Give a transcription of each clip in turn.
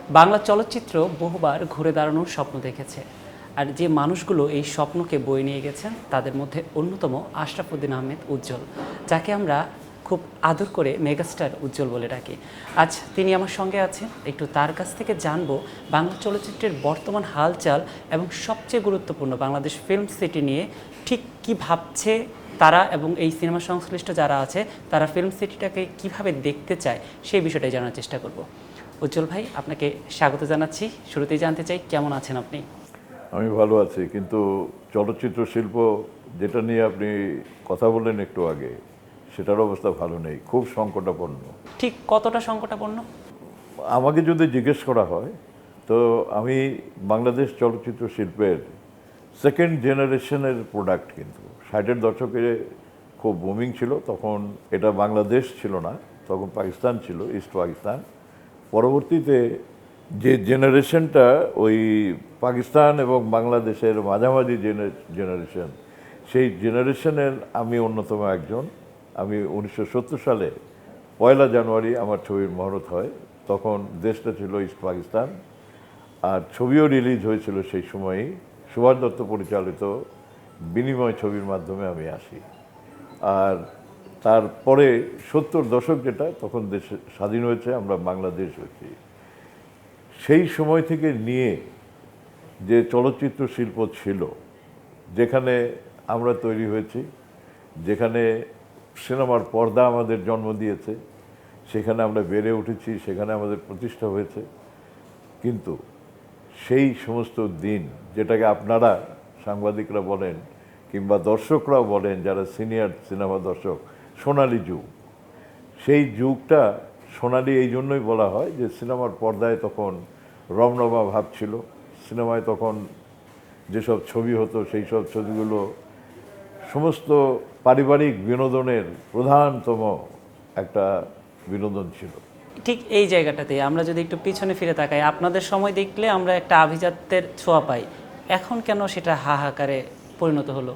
বাংলা চলচ্চিত্র বহুবার ঘুরে দাঁড়ানোর স্বপ্ন দেখেছে, আর যে মানুষগুলো এই স্বপ্নকে বয়ে নিয়ে গেছেন তাদের মধ্যে অন্যতম আশরাফ উদ্দিন আহমেদ উজ্জ্বল, যাকে আমরা খুব আদর করে মেগাস্টার উজ্জ্বল বলে ডাকি। আজ তিনি আমার সঙ্গে আছেন, একটু তার কাছ থেকে জানবো বাংলা চলচ্চিত্রের বর্তমান হালচাল এবং সবচেয়ে গুরুত্বপূর্ণ বাংলাদেশ ফিল্ম সিটি নিয়ে ঠিক কী ভাবছে তারা, এবং এই সিনেমা সংশ্লিষ্ট যারা আছে তারা ফিল্ম সিটিটাকে কিভাবে দেখতে চায় সেই বিষয়টাই জানার চেষ্টা করব। উজ্জ্বল ভাই, আপনাকে স্বাগত জানাচ্ছি। শুরুতেই জানতে চাই কেমন আছেন আপনি? আমি ভালো আছি, কিন্তু চলচ্চিত্র শিল্প যেটা নিয়ে আপনি কথা বললেন একটু আগে, সেটার অবস্থা ভালো নেই, খুব সংকটাপন্ন। ঠিক কতটা সংকটাপন্ন? আমাকে যদি জিজ্ঞেস করা হয় তো আমি বাংলাদেশ চলচ্চিত্র শিল্পের সেকেন্ড জেনারেশনের প্রোডাক্ট। কিন্তু 60-এর দশকে খুব বুমিং ছিল, তখন এটা বাংলাদেশ ছিল না, তখন পাকিস্তান ছিল, ইস্ট পাকিস্তান। পরবর্তীতে যে জেনারেশনটা ওই পাকিস্তান এবং বাংলাদেশের মাঝামাঝি জেনারেশন, সেই জেনারেশনের আমি অন্যতম একজন। আমি 1970 সালে 1 জানুয়ারি আমার ছবির মহরত হয়। তখন দেশটা ছিল ইস্ট পাকিস্তান, আর ছবিও রিলিজ হয়েছিল সেই সময়ই। সুভাষ দত্ত পরিচালিত বিনিময় ছবির মাধ্যমে আমি আসি। আর তারপরে 70 দশক, যেটা তখন দেশ স্বাধীন হয়েছে, আমরা বাংলাদেশ হয়েছি। সেই সময় থেকে নিয়ে যে চলচ্চিত্র শিল্প ছিল, যেখানে আমরা তৈরি হয়েছি, যেখানে সিনেমার পর্দা আমাদের জন্ম দিয়েছে, সেখানে আমরা বেড়ে উঠেছি, সেখানে আমাদের প্রতিষ্ঠা হয়েছে। কিন্তু সেই সমস্ত দিন, যেটাকে আপনারা সাংবাদিকরা বলেন কিংবা দর্শকরাও বলেন, যারা সিনিয়র সিনেমা দর্শক, সোনালী যুগ, সেই যুগটা সোনালী এই জন্যই বলা হয় যে সিনেমার পর্দায় তখন রমরমা ভাব ছিল। সিনেমায় তখন যেসব ছবি হতো, সেই সব ছবিগুলো সমস্ত পারিবারিক বিনোদনের প্রধানতম একটা বিনোদন ছিল। ঠিক এই জায়গাটাতে আমরা যদি একটু পিছনে ফিরে তাকাই, আপনাদের সময় দেখলে আমরা একটা আভিজাত্যের ছোঁয়া পাই। এখন কেন সেটা হাহাকারে পরিণত হলো?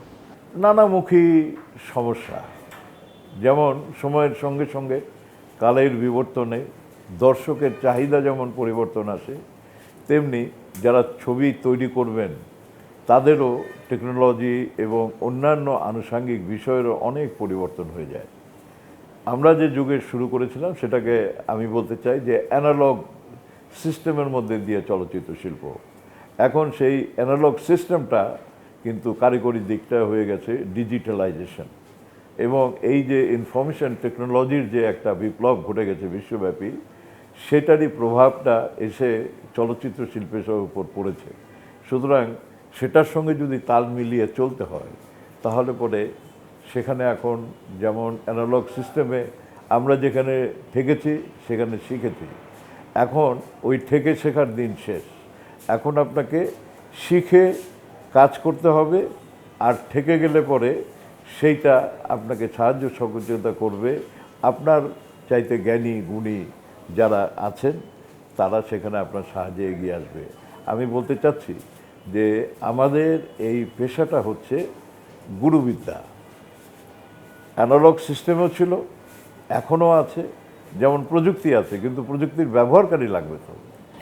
নানামুখী সমস্যা, যেমন সময়ের সঙ্গে সঙ্গে কালের বিবর্তনে দর্শকের চাহিদা যেমন পরিবর্তন আসে, তেমনি যারা ছবি তৈরি করবেন তাদেরও টেকনোলজি এবং অন্যান্য আনুষঙ্গিক বিষয়েরও অনেক পরিবর্তন হয়ে যায়। আমরা যে যুগে শুরু করেছিলাম সেটাকে আমি বলতে চাই যে অ্যানালগ সিস্টেমের মধ্যে দিয়ে চলচ্চিত্র শিল্প। এখন সেই অ্যানালগ সিস্টেমটা কিন্তু কারিগরি দিকটা হয়ে গেছে ডিজিটালাইজেশন, এবং এই যে ইনফরমেশন টেকনোলজির যে একটা বিপ্লব ঘটে গেছে বিশ্বব্যাপী, সেটারই প্রভাবটা এসে চলচ্চিত্র শিল্পের উপর পড়েছে। সুতরাং সেটার সঙ্গে যদি তাল মিলিয়ে চলতে হয়, তাহলে পরে সেখানে এখন যেমন অ্যানালগ সিস্টেমে আমরা যেখানে ঠেকেছি সেখানে শিখেছি, এখন ওই ঠেকে শেখার দিন শেষ। এখন আপনাকে শিখে কাজ করতে হবে, আর ঠেকে গেলে পরে সেইটা আপনাকে সাহায্য সহযোগিতা করবে আপনার চাইতে জ্ঞানী গুণী যারা আছেন, তারা সেখানে আপনার সাহায্যে এগিয়ে আসবে। আমি বলতে চাচ্ছি যে আমাদের এই পেশাটা হচ্ছে গুরুবিদ্যা। অ্যানালগ সিস্টেমও ছিল, এখনও আছে, যেমন প্রযুক্তি আছে, কিন্তু প্রযুক্তির ব্যবহারকারী লাগবে তো।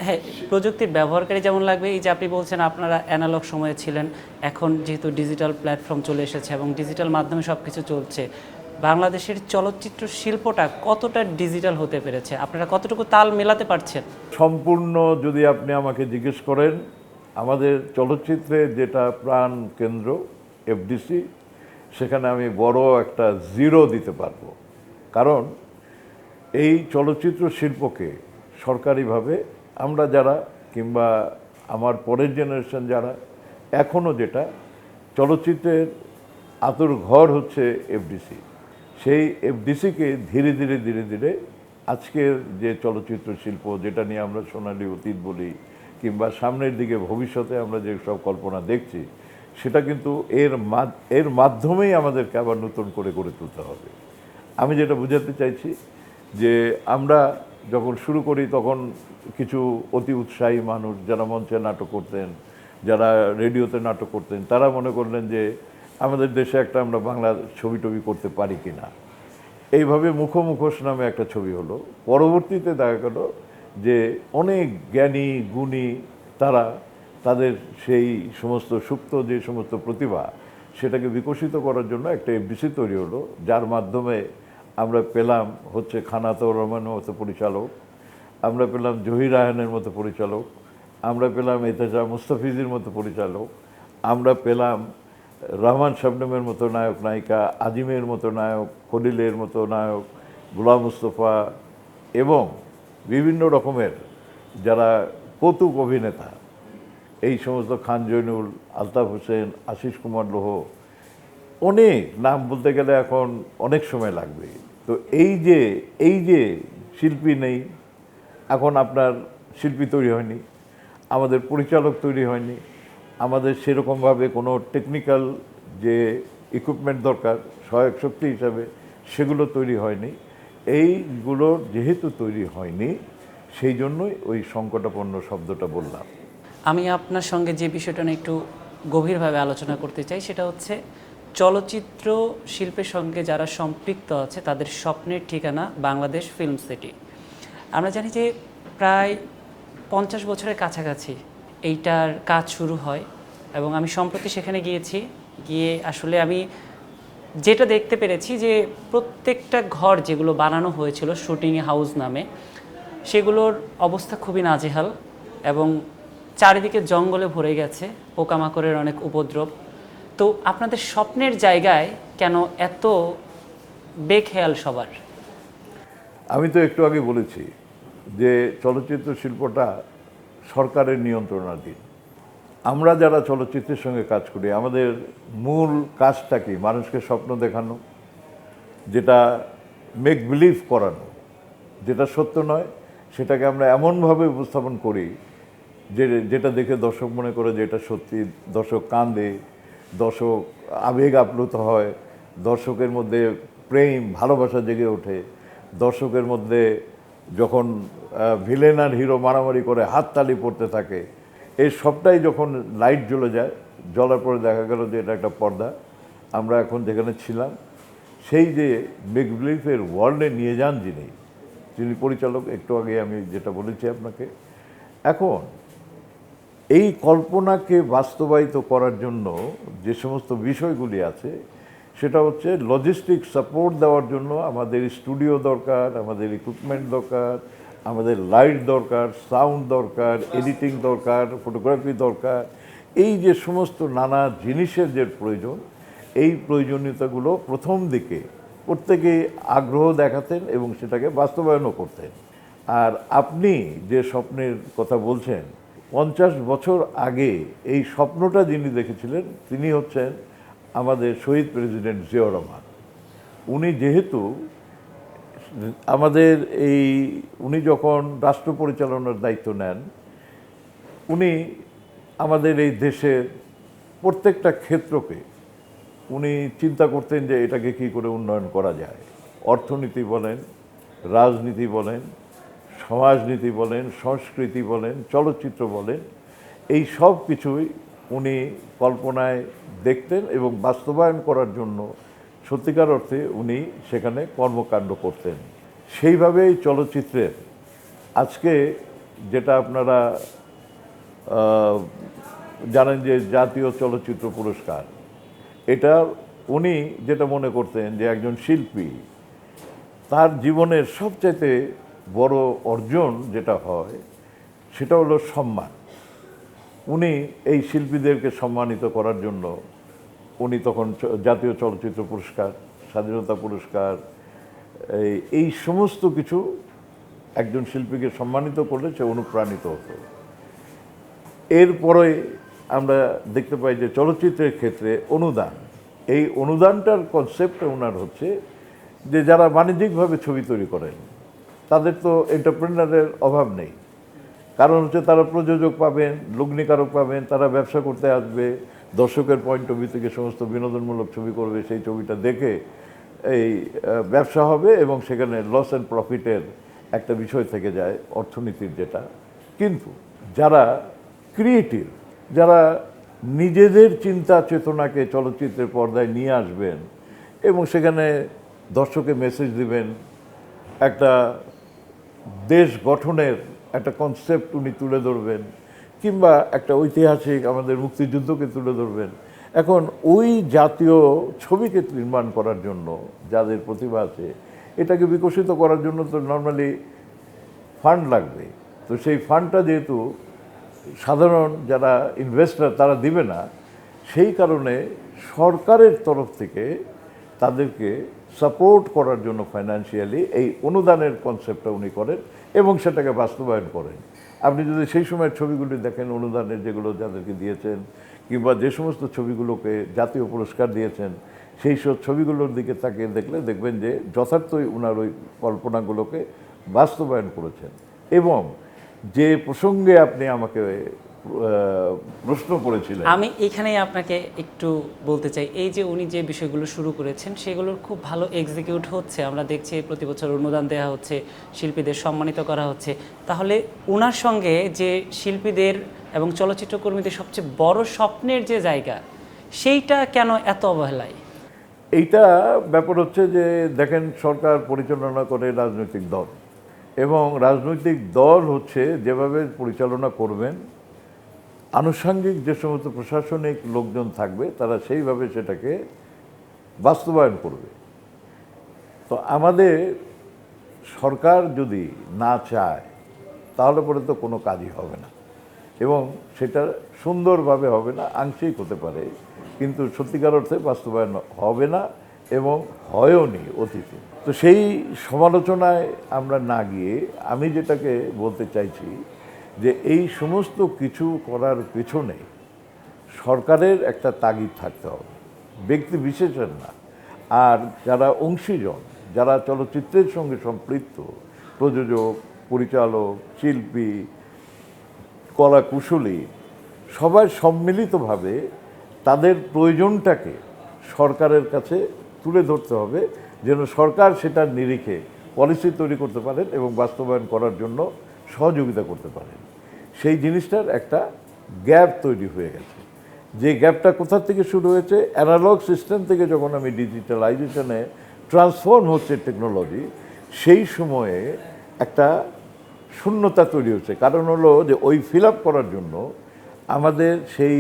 হ্যাঁ, প্রযুক্তির ব্যবহারকারী যেমন লাগবে, এই যে আপনি বলছেন আপনারা অ্যানালগ সময়ে ছিলেন, এখন যেহেতু ডিজিটাল প্ল্যাটফর্ম চলে এসেছে এবং ডিজিটাল মাধ্যমে সব কিছু চলছে, বাংলাদেশের চলচ্চিত্র শিল্পটা কতটা ডিজিটাল হতে পেরেছে, আপনারা কতটুকু তাল মেলাতে পারছেন? সম্পূর্ণ যদি আপনি আমাকে জিজ্ঞেস করেন, আমাদের চলচ্চিত্রে যেটা প্রাণ কেন্দ্র এফডিসি, সেখানে আমি বড় একটা 0 দিতে পারবো। কারণ এই চলচ্চিত্র শিল্পকে সরকারিভাবে আমরা যারা, কিংবা আমার পরের জেনারেশন যারা, এখনও যেটা চলচ্চিত্রের আতুর ঘর হচ্ছে এফডিসি, সেই এফডিসিকে ধীরে ধীরে ধীরে ধীরে আজকের যে চলচ্চিত্র শিল্প, যেটা নিয়ে আমরা সোনালী অতীত বলি, কিংবা সামনের দিকে ভবিষ্যতে আমরা যে সব কল্পনা দেখছি, সেটা কিন্তু এর মাধ্যমেই আমাদেরকে আবার নতুন করে গড়ে তুলতে হবে। আমি যেটা বোঝাতে চাইছি যে আমরা যখন শুরু করি তখন কিছু অতি উৎসাহী মানুষ, যারা মঞ্চে নাটক করতেন, যারা রেডিওতে নাটক করতেন, তারা মনে করলেন যে আমাদের দেশে একটা আমরা বাংলা ছবি টবি করতে পারি কি না। এইভাবে মুখোমুখোশ নামে একটা ছবি হলো। পরবর্তীতে দেখা গেল যে অনেক জ্ঞানী গুণী তারা তাদের সেই সমস্ত সুপ্ত যে সমস্ত প্রতিভা সেটাকে বিকশিত করার জন্য একটা এফডিসি তৈরি হলো, যার মাধ্যমে আমরা পেলাম হচ্ছে খানাতুর রহমানের মতো পরিচালক, আমরা পেলাম জহির রায়হানের মতো পরিচালক, আমরা পেলাম এতেজা মুস্তাফিজের মতো পরিচালক, আমরা পেলাম রহমান শবনমের মতো নায়ক নায়িকা, আজিমের মতো নায়ক, খলিলের মতো নায়ক, গোলাম মুস্তফা এবং বিভিন্ন রকমের যারা কৌতুক অভিনেতা, এই সমস্ত খান জৈনুল, আলতাফ হোসেন, আশিস কুমার লোহ, অনেক নাম বলতে গেলে এখন অনেক সময় লাগবে। তো এই যে শিল্পী নেই, এখন আপনার শিল্পী তৈরি হয়নি, আমাদের পরিচালক তৈরি হয়নি, আমাদের সেরকমভাবে কোনো টেকনিক্যাল যে ইকুইপমেন্ট দরকার সহায়ক শক্তি হিসাবে সেগুলো তৈরি হয়নি। এইগুলো যেহেতু তৈরি হয়নি, সেই জন্যই ওই সংকটাপন্ন শব্দটা বললাম। আমি আপনার সঙ্গে যে বিষয়টা নিয়ে একটু গভীরভাবে আলোচনা করতে চাই সেটা হচ্ছে চলচ্চিত্র শিল্পের সঙ্গে যারা সম্পৃক্ত আছে তাদের স্বপ্নের ঠিকানা বাংলাদেশ ফিল্ম সিটি। আমরা জানি যে প্রায় 50 বছরের কাছাকাছি এইটার কাজ শুরু হয় এবং আমি সম্প্রতি সেখানে গিয়ে আসলে আমি যেটা দেখতে পেরেছি যে প্রত্যেকটা ঘর যেগুলো বানানো হয়েছিল শুটিং হাউস নামে, সেগুলোর অবস্থা খুবই নাজেহাল এবং চারিদিকে জঙ্গলে ভরে গেছে, পোকামাকড়ের অনেক উপদ্রব। তো আপনাদের স্বপ্নের জায়গায় কেন এত বেখেয়াল সবার? আমি তো একটু আগে বলেছি যে চলচ্চিত্র শিল্পটা সরকারের নিয়ন্ত্রণাধীন। আমরা যারা চলচ্চিত্রের সঙ্গে কাজ করি, আমাদের মূল কাজটা কি? মানুষকে স্বপ্ন দেখানো, যেটা মেক বিলিভ করানো, যেটা সত্য নয় সেটাকে আমরা এমনভাবে উপস্থাপন করি যেটা দেখে দর্শক মনে করে যে এটা সত্যি, দর্শক কান্দে, দর্শক আবেগ আপ্লুত হয়, দর্শকের মধ্যে প্রেম ভালোবাসা জেগে ওঠে, দর্শকের মধ্যে যখন ভিলেন আর হিরো মারামারি করে হাততালি পড়তে থাকে, এই সবটাই যখন লাইট জ্বলে যায়, জ্বলার পরে দেখা গেল যে এটা একটা পর্দা। আমরা এখন যেখানে ছিলাম সেই যে মেক বিলিভের ওয়ার্ল্ডে নিয়ে যান যিনি পরিচালক, একটু আগে আমি যেটা বলেছি আপনাকে, এখন এই কল্পনাকে বাস্তবায়িত করার জন্য যে সমস্ত বিষয়গুলি আছে সেটা হচ্ছে লজিস্টিক সাপোর্ট দেওয়ার জন্য আমাদের স্টুডিও দরকার, আমাদের ইকুইপমেন্ট দরকার, আমাদের লাইট দরকার, সাউন্ড দরকার, এডিটিং দরকার, ফটোগ্রাফি দরকার। এই যে সমস্ত নানা জিনিসের যে প্রয়োজন, এই প্রয়োজনীয়তাগুলো প্রথম দিকে প্রত্যেকেই আগ্রহ দেখাতেন এবং সেটাকে বাস্তবায়নও করতেন। আর আপনি যে স্বপ্নের কথা বলছেন, 50 বছর আগে এই স্বপ্নটা যিনি দেখেছিলেন তিনি হচ্ছেন আমাদের শহীদ প্রেসিডেন্ট জিয়াউর রহমান। উনি যেহেতু আমাদের উনি যখন রাষ্ট্র পরিচালনার দায়িত্ব নেন, উনি আমাদের এই দেশের প্রত্যেকটা ক্ষেত্রকে উনি চিন্তা করতেন যে এটাকে কী করে উন্নয়ন করা যায়। অর্থনীতি বলেন, রাজনীতি বলেন, সমাজনীতি বলেন, সংস্কৃতি বলেন, চলচ্চিত্র বলেন, এই সব কিছুই উনি কল্পনায় দেখতেন এবং বাস্তবায়ন করার জন্য সত্যিকার অর্থে উনি সেখানে কর্মকাণ্ড করতেন। সেইভাবেই চলচ্চিত্রের আজকে যেটা আপনারা জানেন যে জাতীয় চলচ্চিত্র পুরস্কার, এটা উনি যেটা মনে করতেন যে একজন শিল্পী তার জীবনের সবচাইতে বড় অর্জন যেটা হয় সেটা হলো সম্মান। উনি এই শিল্পীদেরকে সম্মানিত করার জন্য উনি তখন জাতীয় চলচ্চিত্র পুরস্কার, স্বাধীনতা পুরস্কার, এই সমস্ত কিছু একজন শিল্পীকে সম্মানিত করলে সে অনুপ্রাণিত হতো। এরপরে আমরা দেখতে পাই যে চলচ্চিত্রের ক্ষেত্রে অনুদান, এই অনুদানটার কনসেপ্ট ওনার হচ্ছে যে যারা বাণিজ্যিকভাবে ছবি তৈরি করেন তাদের তো এন্টারপ্রেনারের অভাব নেই, কারণ হচ্ছে তারা প্রযোজক পাবেন, লগ্নিকারক পাবেন, তারা ব্যবসা করতে আসবে, দর্শকের পয়েন্ট অফ ভিউ থেকে সমস্ত বিনোদনমূলক ছবি করবে, সেই ছবিটা দেখে এই ব্যবসা হবে এবং সেখানে লস অ্যান্ড প্রফিটের একটা বিষয় থেকে যায় অর্থনীতির যেটা। কিন্তু যারা ক্রিয়েটিভ, যারা নিজেদের চিন্তা চেতনাকে চলচ্চিত্রের পর্দায় নিয়ে আসবেন এবং সেখানে দর্শকে মেসেজ দিবেন, একটা দেশ গঠনের একটা কনসেপ্ট উনি তুলে ধরবেন, কিংবা একটা ঐতিহাসিক আমাদের মুক্তিযুদ্ধকে তুলে ধরবেন। এখন ওই জাতীয় ছবিকে নির্মাণ করার জন্য যাদের প্রতিভা আছে, এটাকে বিকশিত করার জন্য তো নর্মালি ফান্ড লাগবে। তো সেই ফান্ডটা যেহেতু সাধারণ যারা ইনভেস্টর তারা দিবে না, সেই কারণে সরকারের তরফ থেকে তাদেরকে সাপোর্ট করার জন্য ফাইন্যান্সিয়ালি এই অনুদানের কনসেপ্টটা উনি করেন এবং সেটাকে বাস্তবায়ন করেন। আপনি যদি সেই সময়ের ছবিগুলি দেখেন, অনুদানের যেগুলো যাদেরকে দিয়েছেন, কিংবা যে সমস্ত ছবিগুলোকে জাতীয় পুরস্কার দিয়েছেন, সেই সব ছবিগুলোর দিকে তাকিয়ে দেখলে দেখবেন যে যথার্থই ওনার ওই কল্পনাগুলোকে বাস্তবায়ন করেছেন। এবং যে প্রসঙ্গে আপনি আমাকে প্রশ্ন করেছিলেন, আমি এখানেই আপনাকে একটু বলতে চাই, এই যে উনি যে বিষয়গুলো শুরু করেছেন সেগুলোর খুব ভালো এক্সিকিউট হচ্ছে, আমরা দেখছি প্রতি বছর অনুদান দেওয়া হচ্ছে, শিল্পীদের সম্মানিত করা হচ্ছে। তাহলে ওনার সঙ্গে যে শিল্পীদের এবং চলচ্চিত্রকর্মীদের সবচেয়ে বড় স্বপ্নের যে জায়গা, সেইটা কেন এত অবহেলায়? এইটা ব্যাপার হচ্ছে যে দেখেন, সরকার পরিচালনা করে রাজনৈতিক দল, এবং রাজনৈতিক দল হচ্ছে যেভাবে পরিচালনা করবেন, আনুষঙ্গিক যে সমস্ত প্রশাসনিক লোকজন থাকবে তারা সেইভাবে সেটাকে বাস্তবায়ন করবে। তো আমাদের সরকার যদি না চায় তাহলে পরে তো কোনো কাজই হবে না, এবং সেটা সুন্দরভাবে হবে না, আংশিক হতে পারে, কিন্তু সত্যিকার অর্থে বাস্তবায়ন হবে না এবং হয়ওনি অতীতে। তো সেই সমালোচনায় আমরা না গিয়ে আমি যেটাকে বলতে চাইছি যে এই সমস্ত কিছু করার পেছনে সরকারের একটা তাগিদ থাকতে হবে, ব্যক্তি বিশেষের না। আর যারা অংশীজন, যারা চলচ্চিত্রের সঙ্গে সম্পৃক্ত, প্রযোজক, পরিচালক, শিল্পী, কলা কুশলী, সবাই সম্মিলিতভাবে তাদের প্রয়োজনটাকে সরকারের কাছে তুলে ধরতে হবে, যেন সরকার সেটার নিরিখে পলিসি তৈরি করতে পারেন এবং বাস্তবায়ন করার জন্য সহযোগিতা করতে পারেন। সেই জিনিসটার একটা গ্যাপ তৈরি হয়ে গেছে। যে গ্যাপটা কোথা থেকে শুরু হয়েছে, অ্যানালগ সিস্টেম থেকে যখন আমি ডিজিটালাইজেশনে ট্রান্সফর্ম হচ্ছে টেকনোলজি, সেই সময়ে একটা শূন্যতা তৈরি হচ্ছে। কারণ হলো যে ওই ফিল আপ করার জন্য আমাদের সেই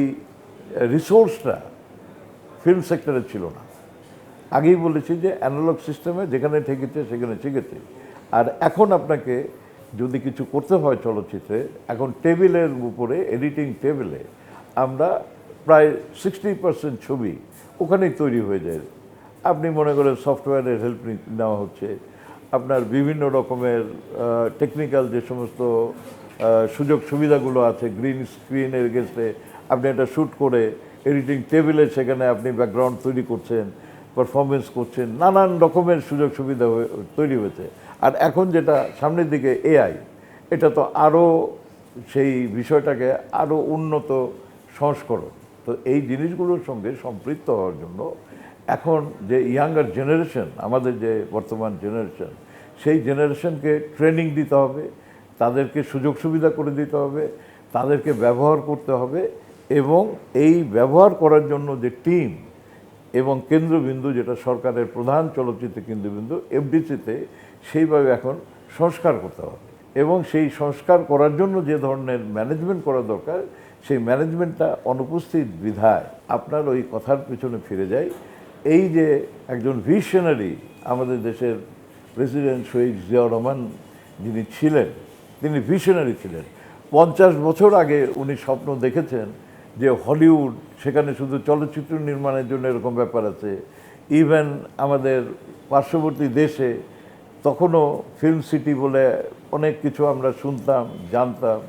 রিসোর্সটা ফিল্ম সেক্টরে ছিল না। আগেই বলেছি যে অ্যানালগ সিস্টেমে যেখানে ঠেকেছে সেখানে শিখেছে। আর এখন আপনাকে যদি কিছু করতে হয় চলচ্চিত্রে, এখন টেবিলের উপরে, এডিটিং টেবিলে আমরা প্রায় 60% ছবি ওখানেই তৈরি হয়ে যায়। আপনি মনে করেন সফটওয়্যারের হেল্প নেওয়া হচ্ছে, আপনার বিভিন্ন রকমের টেকনিক্যাল যে সমস্ত সুযোগ সুবিধাগুলো আছে, গ্রিন স্ক্রিনের এগেন্সটে আপনি এটা শ্যুট করে এডিটিং টেবিলে সেখানে আপনি ব্যাকগ্রাউন্ড তৈরি করছেন, পারফরমেন্স করছেন, নানান রকমের সুযোগ সুবিধা তৈরি হয়েছে। আর এখন যেটা সামনের দিকে এআই, এটা তো আরও সেই বিষয়টাকে আরও উন্নত সংস্করণ। তো এই জিনিসগুলোর সঙ্গে সম্পৃক্ত হওয়ার জন্য এখন যে ইয়াঙ্গার জেনারেশন, আমাদের যে বর্তমান জেনারেশন, সেই জেনারেশনকে ট্রেনিং দিতে হবে, তাদেরকে সুযোগ সুবিধা করে দিতে হবে, তাদেরকে ব্যবহার করতে হবে, এবং এই ব্যবহার করার জন্য যে টিম এবং কেন্দ্রবিন্দু, যেটা সরকারের প্রধান চলচ্চিত্র কেন্দ্রবিন্দু এফডিসিতে, সেইভাবে এখন সংস্কার করতে হবে। এবং সেই সংস্কার করার জন্য যে ধরনের ম্যানেজমেন্ট করা দরকার, সেই ম্যানেজমেন্টটা অনুপস্থিত বিধায় আপনার ওই কথার পেছনে ফিরে যায়। এই যে একজন ভিশনারি আমাদের দেশের প্রেসিডেন্ট শহীদ জিয়াউর রহমান যিনি ছিলেন, তিনি ভিশনারি ছিলেন। 50 বছর আগে উনি স্বপ্ন দেখেছেন যে হলিউড, সেখানে শুধু চলচ্চিত্র নির্মাণের জন্য এরকম ব্যাপার আছে। ইভেন আমাদের পার্শ্ববর্তী দেশে তখনও ফিল্ম সিটি বলে অনেক কিছু আমরা শুনতাম, জানতাম।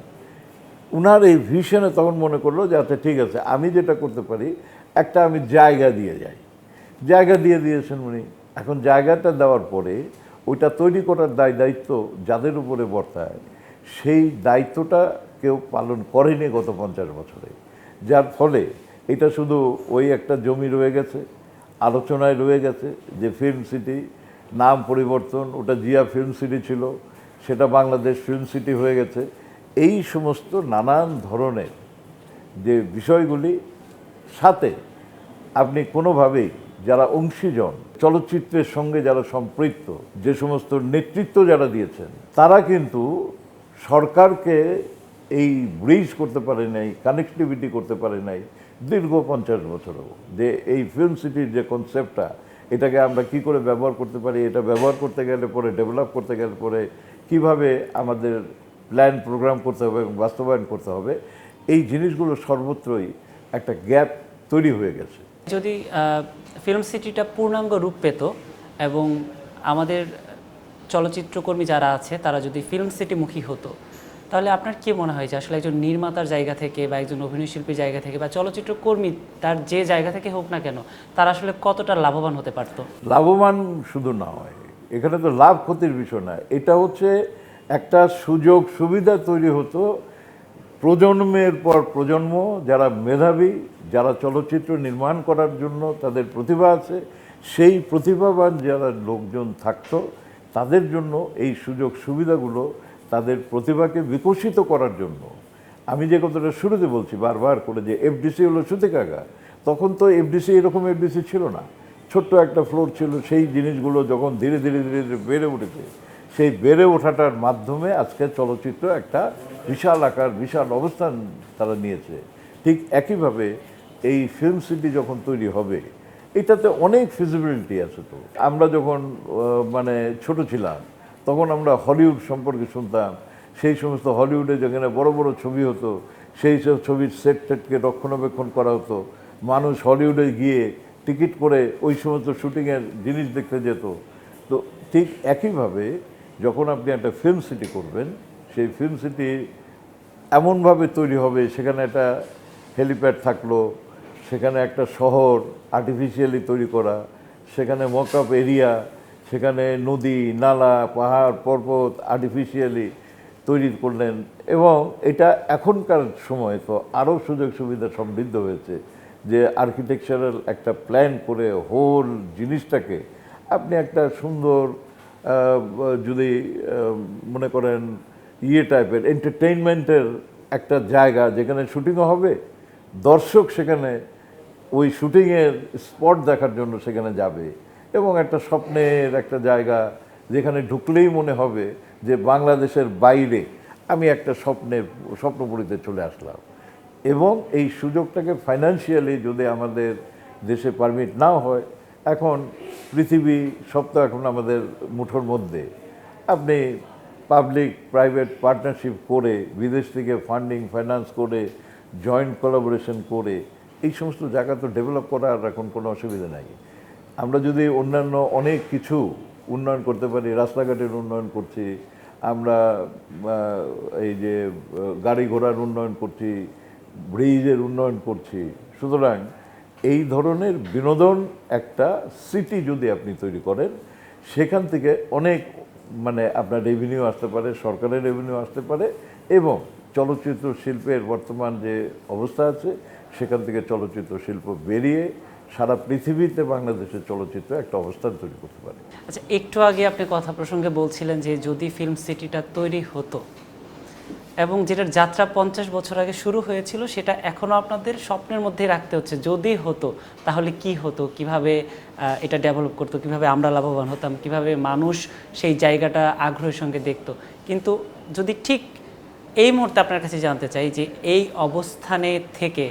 উনার এই ভিশনে তখন মনে করলো যে আচ্ছা ঠিক আছে, আমি যেটা করতে পারি, একটা আমি জায়গা দিয়ে যাই। জায়গা দিয়ে দিয়েছেন উনি। এখন জায়গাটা দেওয়ার পরে ওইটা তৈরি করার দায়িত্ব যাদের উপরে বর্তায়, সেই দায়িত্বটা কেউ পালন করেনি গত 50 বছরে। যার ফলে এটা শুধু ওই একটা জমি রয়ে গেছে, আলোচনায় রয়ে গেছে যে ফিল্ম সিটি নাম পরিবর্তন, ওটা জিয়া ফিল্ম সিটি ছিল, সেটা বাংলাদেশ ফিল্ম সিটি হয়ে গেছে। এই সমস্ত নানান ধরনের যে বিষয়গুলি সাথে আপনি কোনোভাবেই যারা অংশীজন, চলচ্চিত্রের সঙ্গে যারা সম্পৃক্ত, যে সমস্ত নেতৃত্ব যারা দিয়েছেন, তারা কিন্তু সরকারকে এই ব্রিজ করতে পারে নাই, কানেক্টিভিটি করতে পারে নাই দীর্ঘ 50 বছরও, যে এই ফিল্ম সিটির যে কনসেপ্টটা, এটাকে আমরা কি করে ব্যবহার করতে পারি, এটা ব্যবহার করতে গেলে পরে, ডেভেলপ করতে গেলে পরে কিভাবে আমাদের প্ল্যান প্রোগ্রাম করতে হবে এবং বাস্তবায়ন করতে হবে, এই জিনিসগুলো সর্বত্রই একটা গ্যাপ তৈরি হয়ে গেছে। যদি ফিল্ম সিটিটা পূর্ণাঙ্গ রূপ পেত এবং আমাদের চলচ্চিত্রকর্মী যারা আছে তারা যদি ফিল্ম সিটিমুখী হতো, তাহলে আপনার কি মনে হয় যে আসলে একজন নির্মাতার জায়গা থেকে বা একজন অভিনয় শিল্পীর জায়গা থেকে বা চলচ্চিত্রকর্মী তার যে জায়গা থেকে হোক না কেন, তারা আসলে কতটা লাভবান হতে পারতো? লাভবান শুধু না হয়, এখানে তো লাভ ক্ষতির বিষয় না, এটা হচ্ছে একটা সুযোগ সুবিধা তৈরি হতো প্রজন্মের পর প্রজন্ম, যারা মেধাবী, যারা চলচ্চিত্র নির্মাণ করার জন্য তাদের প্রতিভা আছে, সেই প্রতিভাবান যারা লোকজন থাকতো তাদের জন্য এই সুযোগ সুবিধাগুলো তাদের প্রতিভাকে বিকশিত করার জন্য। আমি যে কথাটা শুরুতে বলছি বারবার করে, যে এফডিসি হলো সুতিকাগা, তখন তো এফডিসি এরকম এফডিসি ছিল না, ছোট্ট একটা ফ্লোর ছিল। সেই জিনিসগুলো যখন ধীরে ধীরে ধীরে ধীরে বেড়ে উঠেছে, সেই বেড়ে ওঠাটার মাধ্যমে আজকে চলচ্চিত্র একটা বিশাল আকার, বিশাল অবস্থান তারা নিয়েছে। ঠিক একইভাবে এই ফিল্ম সিটি যখন তৈরি হবে, এটাতে অনেক ফিজিবিলিটি আছে। তো আমরা যখন মানে ছোট ছিলাম, তখন আমরা হলিউড সম্পর্কে শুনতাম, সেই সমস্ত হলিউডে যেখানে বড় বড় ছবি হতো, সেই সব ছবির সেট টেটকে রক্ষণাবেক্ষণ করা হতো, মানুষ হলিউডে গিয়ে টিকিট করে ওই সমস্ত শুটিংয়ের জিনিস দেখতে যেত। তো ঠিক একইভাবে যখন আপনি একটা ফিল্ম সিটি করবেন, সেই ফিল্ম সিটি এমনভাবে তৈরি হবে, সেখানে একটা হেলিপ্যাড থাকলো, সেখানে একটা শহর আর্টিফিশিয়ালি তৈরি করা, সেখানে মকআপ এরিয়া, সেখানে নদী, নালা, পাহাড়, পর্বত আর্টিফিশিয়ালি তৈরি করলেন। এবং এটা এখনকার সময় তো আরও সুযোগ সুবিধা সমৃদ্ধ হয়েছে, যে আর্কিটেকচারাল একটা প্ল্যান করে হোল জিনিসটাকে আপনি একটা সুন্দর, যদি মনে করেন টাইপের এন্টারটেইনমেন্টের একটা জায়গা, যেখানে শুটিংও হবে, দর্শক সেখানে ওই শুটিংয়ের স্পট দেখার জন্য সেখানে যাবে, এবং একটা স্বপ্নের একটা জায়গা, যেখানে ঢুকলেই মনে হবে যে বাংলাদেশের বাইরে আমি একটা স্বপ্নপুরীতে চলে আসলাম। এবং এই সুযোগটাকে ফাইন্যান্সিয়ালি যদি আমাদের দেশে পারমিট নাও হয়, এখন পৃথিবী সব তো এখন আমাদের মুঠোর মধ্যে, আপনি পাবলিক প্রাইভেট পার্টনারশিপ করে, বিদেশ থেকে ফান্ডিং ফাইন্যান্স করে, জয়েন্ট কোলাবোরেশন করে এই সমস্ত জায়গা তো ডেভেলপ করার এখন কোনো অসুবিধা নাই। আমরা যদি অন্যান্য অনেক কিছু উন্নয়ন করতে পারি, রাস্তাঘাটের উন্নয়ন করছি আমরা, এই যে গাড়ি ঘোড়ার উন্নয়ন করছি, ব্রিজের উন্নয়ন করছি, সুতরাং এই ধরনের বিনোদন একটা সিটি যদি আপনি তৈরি করেন, সেখান থেকে অনেক মানে আপনার রেভিনিউ আসতে পারে, সরকারের রেভিনিউ আসতে পারে, এবং চলচ্চিত্র শিল্পের বর্তমান যে অবস্থা আছে, সেখান থেকে চলচ্চিত্র শিল্প বেরিয়ে সারা পৃথিবীতে বাংলাদেশের চলচ্চিত্র একটা অবস্থান তৈরি করতে পারে। আচ্ছা, একটু আগে আপনি কথা প্রসঙ্গে বলছিলেন যে যদি ফিল্ম সিটিটা তৈরি হতো, এবং যেটার যাত্রা 50 বছর আগে শুরু হয়েছিল, সেটা এখনও আপনাদের স্বপ্নের মধ্যেই রাখতে হচ্ছে। যদি হতো তাহলে কি হতো, কিভাবে এটা ডেভেলপ করতো, কিভাবে আমরা লাভবান হতাম, কিভাবে মানুষ সেই জায়গাটা আগ্রহের সঙ্গে দেখতো। কিন্তু যদি ঠিক এই মুহূর্তে আপনার কাছে জানতে চাই যে এই অবস্থানে থেকে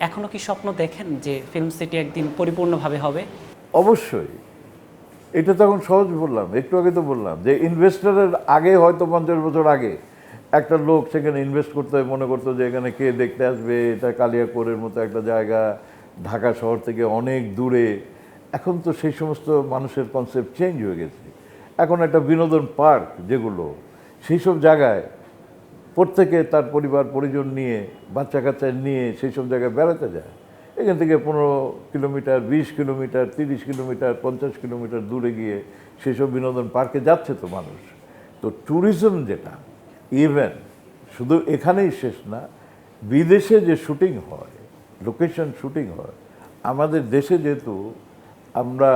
এখনও কি স্বপ্ন দেখেন যে ফিল্ম সিটি একদিন পরিপূর্ণভাবে হবে? অবশ্যই। এটা তো এখন সহজ বললাম, একটু আগে তো বললাম যে ইনভেস্টরের আগে, হয়তো 50 বছর আগে একটা লোক সেখানে ইনভেস্ট করতে মনে করতো যে এখানে কে দেখতে আসবে, এটা কালিয়াকৈরের মতো একটা জায়গা, ঢাকা শহর থেকে অনেক দূরে। এখন তো সেই সমস্ত মানুষের কনসেপ্ট চেঞ্জ হয়ে গেছে। এখন একটা বিনোদন পার্ক, যেগুলো সেই সব জায়গায় প্রত্যেকে তার পরিবার পরিজন নিয়ে, বাচ্চা কাচ্চা নিয়ে সেই সব জায়গায় বেড়াতে যায়। এখান থেকে 15 কিলোমিটার, 20 কিলোমিটার, 30 কিলোমিটার, 50 কিলোমিটার দূরে গিয়ে সেসব বিনোদন পার্কে যাচ্ছে তো মানুষ। তো ট্যুরিজম যেটা, ইভেন শুধু এখানেই শেষ না, বিদেশে যে শুটিং হয়, লোকেশন শুটিং হয়, আমাদের দেশে যেহেতু আমরা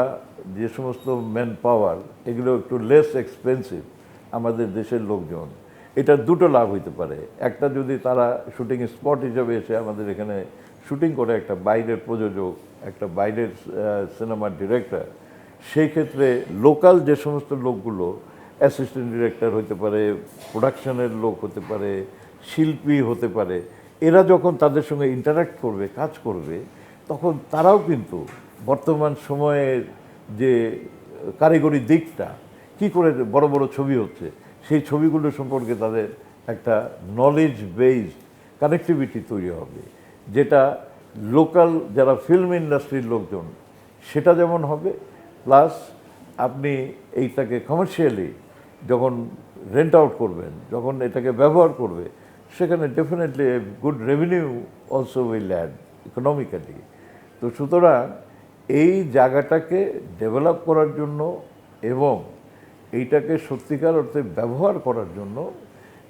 যে সমস্ত ম্যান পাওয়ার, এগুলো একটু লেস এক্সপেন্সিভ আমাদের দেশের লোকজন, এটার দুটো লাভ হইতে পারে। একটা, যদি তারা শুটিং স্পট হিসাবে এসে আমাদের এখানে শুটিং করে, একটা বাইরের প্রযোজক, একটা বাইরের সিনেমার ডিরেক্টর, সেই ক্ষেত্রে লোকাল যে সমস্ত লোকগুলো অ্যাসিস্ট্যান্ট ডিরেক্টর হতে পারে, প্রোডাকশনের লোক হতে পারে, শিল্পী হতে পারে। এরা যখন তাদের সঙ্গে ইন্টারাক্ট করবে, কাজ করবে, তখন তারাও কিন্তু বর্তমান সময়ের যে কারিগরি দিকটা, কি করে বড় বড় ছবি হচ্ছে, সেই ছবিগুলো সম্পর্কে তাদের একটা নলেজ বেসড কানেক্টিভিটি তৈরি হবে, যেটা লোকাল যারা ফিল্ম ইন্ডাস্ট্রির লোকজন সেটা যেমন হবে, প্লাস আপনি এইটাকে কমার্শিয়ালি যখন রেন্ট আউট করবেন, যখন এটাকে ব্যবহার করবে, সেখানে definitely good revenue also will add economically. তো সুতরাং এই জায়গাটাকে ডেভেলপ করার জন্য এবং এইটাকে সত্যিকার অর্থে ব্যবহার করার জন্য,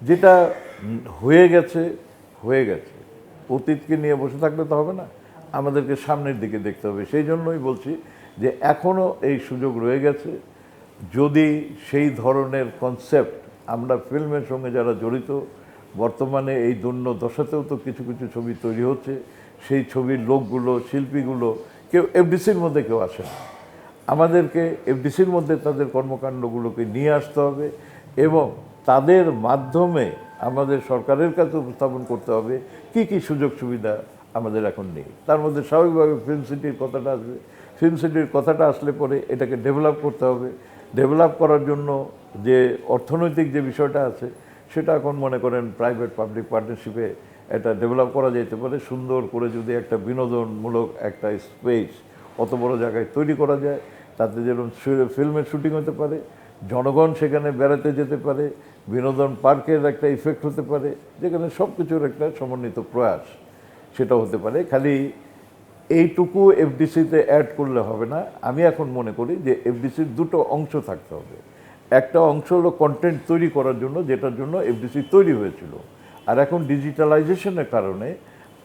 যেটা হয়ে গেছে হয়ে গেছে, অতীতকে নিয়ে বসে থাকলে তো হবে না, আমাদেরকে সামনের দিকে দেখতে হবে। সেই জন্যই বলছি যে এখনও এই সুযোগ রয়ে গেছে, যদি সেই ধরনের কনসেপ্ট আমরা ফিল্মের সঙ্গে যারা জড়িত, বর্তমানে এই দশাতেও তো কিছু কিছু ছবি তৈরি হচ্ছে, সেই ছবির লোকগুলো, শিল্পীগুলো কেউ এফডিসির মধ্যে কেউ আসে না, আমাদেরকে এফডিসির মধ্যে তাদের কর্মকাণ্ডগুলোকে নিয়ে আসতে হবে এবং তাদের মাধ্যমে আমাদের সরকারের কাছে উপস্থাপন করতে হবে কি কি সুযোগ সুবিধা আমাদের এখন নেই। তার মধ্যে স্বাভাবিকভাবে ফিল্ম সিটির কথাটা আসবে। ফিল্ম সিটির কথাটা আসলে পরে এটাকে ডেভেলপ করতে হবে। ডেভেলপ করার জন্য যে অর্থনৈতিক যে বিষয়টা আছে, সেটা এখন মনে করেন প্রাইভেট পাবলিক পার্টনারশিপে এটা ডেভেলপ করা যেতে পারে। সুন্দর করে যদি একটা বিনোদনমূলক একটা স্পেস অত বড় জায়গায় তৈরি করা যায়, তাতে যেরকম ফিল্মের শুটিং হতে পারে, জনগণ সেখানে বেড়াতে যেতে পারে, বিনোদন পার্কের একটা ইফেক্ট হতে পারে, যেখানে সব কিছুর একটা সমন্বিত প্রয়াস সেটা হতে পারে। খালি এইটুকু এফডিসিতে অ্যাড করলে হবে না। আমি এখন মনে করি যে এফডিসির দুটো অংশ থাকতে হবে। একটা অংশ হলো কন্টেন্ট তৈরি করার জন্য, যেটার জন্য এফডিসি তৈরি হয়েছিল, আর এখন ডিজিটালাইজেশনের কারণে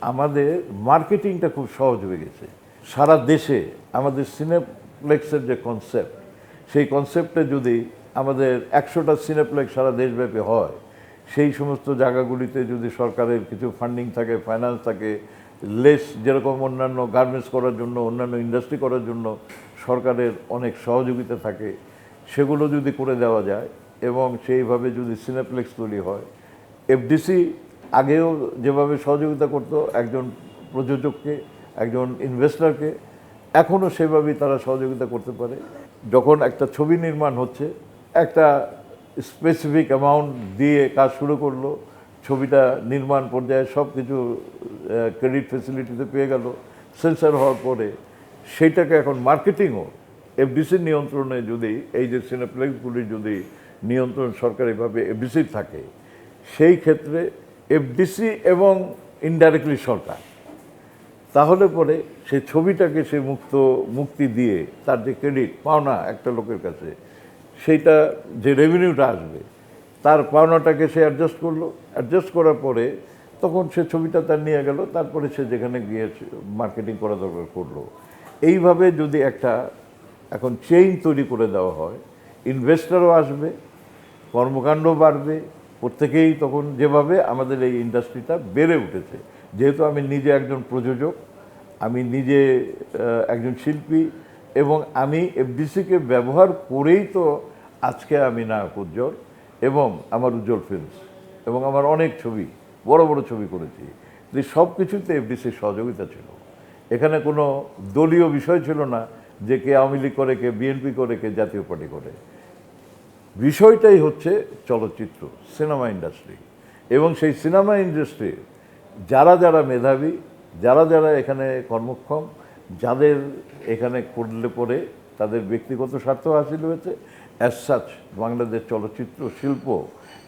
আমাদের মার্কেটিংটা খুব সহজ হয়ে গেছে। সারা দেশে আমাদের সিনেপ্লেক্সের যে কনসেপ্ট, সেই কনসেপ্টে যদি আমাদের 100টা সিনেপ্লেক্স সারা দেশব্যাপী হয়, সেই সমস্ত জায়গাগুলিতে যদি সরকারের কিছু ফান্ডিং থাকে, ফাইন্যান্স থাকে, লেস যেরকম অন্যান্য গার্মেন্টস করার জন্য, অন্যান্য ইন্ডাস্ট্রি করার জন্য সরকারের অনেক সহযোগিতা থাকে, সেগুলো যদি করে দেওয়া যায় এবং সেইভাবে যদি সিনেপ্লেক্স তৈরি হয়, এফডিসি আগেও যেভাবে সহযোগিতা করতো একজন প্রযোজককে, একজন ইনভেস্টরকে, এখনও সেভাবেই তারা সহযোগিতা করতে পারে। যখন একটা ছবি নির্মাণ হচ্ছে, একটা স্পেসিফিক অ্যামাউন্ট দিয়ে কাজ শুরু করলো, ছবিটা নির্মাণ পর্যায়ে সব কিছু ক্রেডিট ফেসিলিটিতে পেয়ে গেল, সেন্সর হওয়ার পরে সেইটাকে এখন মার্কেটিংও এফডিসির নিয়ন্ত্রণে, যদি এই যে সিনেপ্লেক্সগুলির যদি নিয়ন্ত্রণ সরকারিভাবে এফডিসির থাকে, সেই ক্ষেত্রে এফডিসি এবং ইনডাইরেক্টলি সরকার, তাহলে পরে সেই ছবিটাকে সে মুক্তি দিয়ে তার যে ক্রেডিট পাওনা একটা লোকের কাছে, সেইটা যে রেভিনিউটা আসবে, তার পাওনাটাকে সে অ্যাডজাস্ট করলো, অ্যাডজাস্ট করার পরে তখন সে ছবিটা তার নিয়ে গেল, তারপরে সে যেখানে গিয়ে মার্কেটিং করা দরকার করলো। এইভাবে যদি একটা এখন চেইন তৈরি করে দেওয়া হয়, ইনভেস্টরও আসবে, কর্মকাণ্ড বাড়বে, প্রত্যেকেই তখন যেভাবে আমাদের এই ইন্ডাস্ট্রিটা বেড়ে উঠেছে। যেহেতু আমি নিজে একজন প্রযোজক, আমি নিজে একজন শিল্পী, এবং আমি এফডিসিকে ব্যবহার করেই তো আজকে আমি নায়ক উজ্জ্বল এবং আমার উজ্জ্বল ফিল্মস, এবং আমার অনেক ছবি, বড় বড় ছবি করেছি। যে সব কিছুতে এফডিসির সহযোগিতা ছিল। এখানে কোনো দলীয় বিষয় ছিল না যে কে আওয়ামী লীগ করে, কে বিএনপি করে, কে জাতীয় পার্টি করে। বিষয়টাই হচ্ছে চলচ্চিত্র, সিনেমা ইন্ডাস্ট্রি, এবং সেই সিনেমা ইন্ডাস্ট্রির যারা যারা মেধাবী, যারা যারা এখানে কর্মক্ষম, যাদের এখানে করলে পরে তাদের ব্যক্তিগত স্বার্থ হাসিল হয়েছে, অ্যাজ সাচ বাংলাদেশ চলচ্চিত্র শিল্প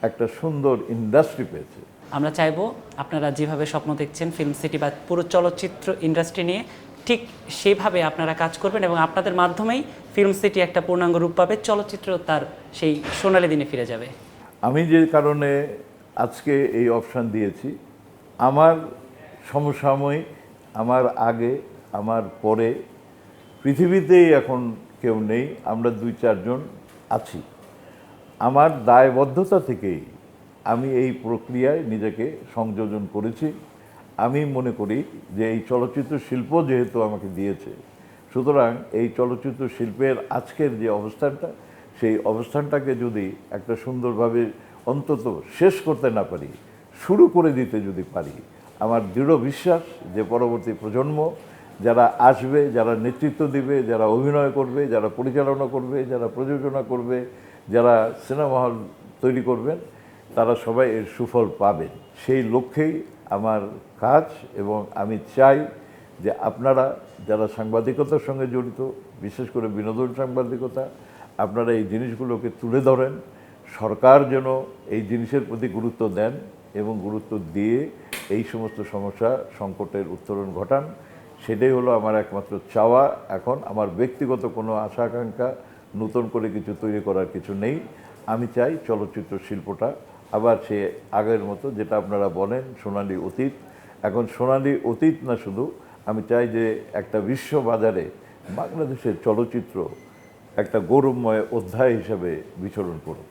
একটা সুন্দর ইন্ডাস্ট্রি পেয়েছে। আমরা চাইবো আপনারা যেভাবে স্বপ্ন দেখছেন ফিল্ম সিটি বা পুরো চলচ্চিত্র ইন্ডাস্ট্রি নিয়ে, ঠিক সেভাবে আপনারা কাজ করবেন এবং আপনাদের মাধ্যমেই ফিল্ম সিটি একটা পূর্ণাঙ্গ রূপ পাবে, চলচ্চিত্র তার সেই সোনালি দিনে ফিরে যাবে। আমি যে কারণে আজকে এই অপশান দিয়েছি, আমার সমসাময়িক, আমার আগে, আমার পরে পৃথিবীতেই এখন কেউ নেই, আমরা 2-4 জন আছি। আমার দায়বদ্ধতা থেকেই আমি এই প্রক্রিয়ায় নিজেকে সংযোজন করেছি। আমি মনে করি যে এই চলচ্চিত্র শিল্প যেহেতু আমাকে দিয়েছে, সুতরাং এই চলচ্চিত্র শিল্পের আজকের যে অবস্থানটা, সেই অবস্থানটাকে যদি একটা সুন্দরভাবে অন্তত শেষ করতে না পারি, শুরু করে দিতে যদি পারি, আমার দৃঢ় বিশ্বাস যে পরবর্তী প্রজন্ম যারা আসবে, যারা নেতৃত্ব দিবে, যারা অভিনয় করবে, যারা পরিচালনা করবে, যারা প্রযোজনা করবে, যারা সিনেমা হল তৈরি করবেন, তারা সবাই এর সুফল পাবেন। সেই লক্ষ্যেই আমার কাজ, এবং আমি চাই যে আপনারা যারা সাংবাদিকতার সঙ্গে জড়িত, বিশেষ করে বিনোদন সাংবাদিকতা, আপনারা এই জিনিসগুলোকে তুলে ধরেন। সরকার যেন এই জিনিসের প্রতি গুরুত্ব দেন এবং গুরুত্ব দিয়ে এই সমস্ত সমস্যা সংকটের উত্তরণ ঘটান। সেটাই হলো আমার একমাত্র চাওয়া। এখন আমার ব্যক্তিগত কোনো আশা আকাঙ্ক্ষা নতুন করে কিছু তৈরি করার কিছু নেই। আমি চাই চলচ্চিত্র শিল্পটা আবার সে আগের মতো, যেটা আপনারা বলেন সোনালী অতীত, এখন সোনালী অতীত না শুধু, আমি চাই যে একটা বিশ্ব বাজারে বাংলাদেশের চলচ্চিত্র একটা গৌরবময় অধ্যায় হিসেবে বিচরণ করুক।